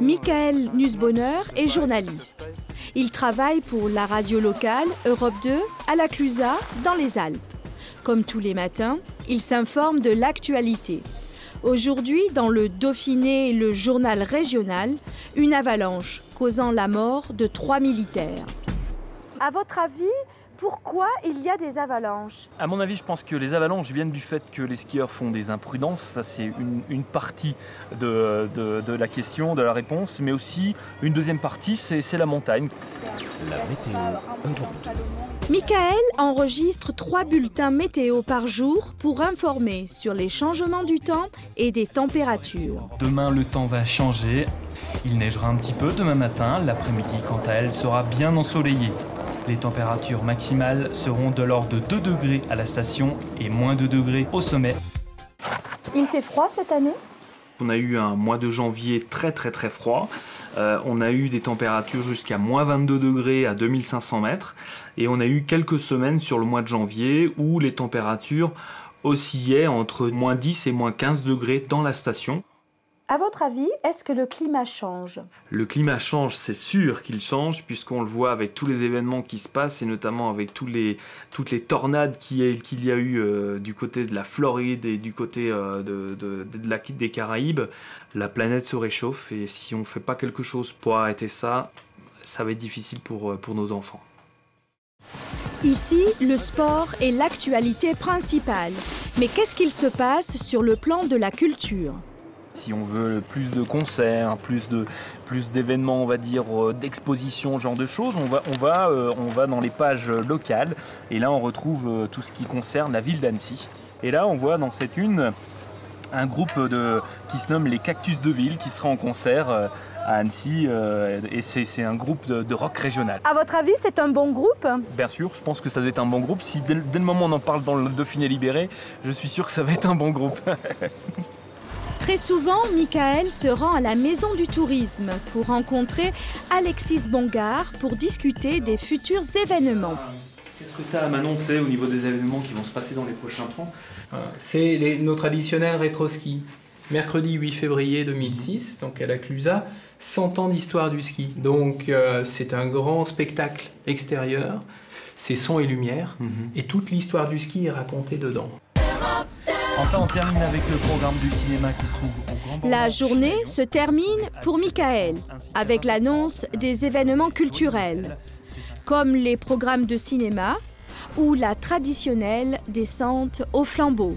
Michael Nussbonner est journaliste. Il travaille pour la radio locale Europe 2 à la Clusaz, dans les Alpes. Comme tous les matins, il s'informe de l'actualité. Aujourd'hui, dans le Dauphiné, le journal régional, une avalanche causant la mort de 3 militaires. À votre avis, pourquoi il y a des avalanches? À mon avis, je pense que les avalanches viennent du fait que les skieurs font des imprudences. Ça, c'est une partie de la question, de la réponse. Mais aussi, une deuxième partie, c'est la montagne. La météo Europe 2. Michael enregistre 3 bulletins météo par jour pour informer sur les changements du temps et des températures. Demain, le temps va changer. Il neigera un petit peu demain matin. L'après-midi, quant à elle, sera bien ensoleillée. Les températures maximales seront de l'ordre de 2 degrés à la station et moins 2 degrés au sommet. Il fait froid cette année? On a eu un mois de janvier très froid. On a eu des températures jusqu'à moins 22 degrés à 2500 mètres. Et on a eu quelques semaines sur le mois de janvier où les températures oscillaient entre moins 10 et moins 15 degrés dans la station. À votre avis, est-ce que le climat change? Le climat change, c'est sûr qu'il change, puisqu'on le voit avec tous les événements qui se passent, et notamment avec toutes les tornades qu'il y a eu du côté de la Floride et du côté des Caraïbes. La planète se réchauffe, et si on ne fait pas quelque chose pour arrêter ça, ça va être difficile pour nos enfants. Ici, le sport est l'actualité principale. Mais qu'est-ce qu'il se passe sur le plan de la culture? Si on veut plus de concerts, plus d'événements, on va dire, d'expositions, ce genre de choses, on va dans les pages locales. Et là, on retrouve tout ce qui concerne la ville d'Annecy. Et là, on voit dans cette une un groupe qui se nomme les Cactus de Ville, qui sera en concert à Annecy. Et c'est un groupe de rock régional. À votre avis, c'est un bon groupe? Bien sûr, je pense que ça doit être un bon groupe. Si dès le moment où on en parle dans le Dauphiné libéré, je suis sûr que ça va être un bon groupe. Très souvent, Michael se rend à la Maison du Tourisme pour rencontrer Alexis Bongard pour discuter des futurs événements. Qu'est-ce que tu as à m'annoncer au niveau des événements qui vont se passer dans les prochains temps? C'est nos traditionnels rétro-ski. Mercredi 8 février 2006, donc à la Clusaz, 100 ans d'histoire du ski. Donc c'est un grand spectacle extérieur, c'est son et lumière, et toute l'histoire du ski est racontée dedans. Enfin, on termine avec le programme du cinéma qui se trouve au Grand Bornand. La journée se termine pour Michael avec l'annonce des événements culturels, comme les programmes de cinéma ou la traditionnelle descente au flambeau.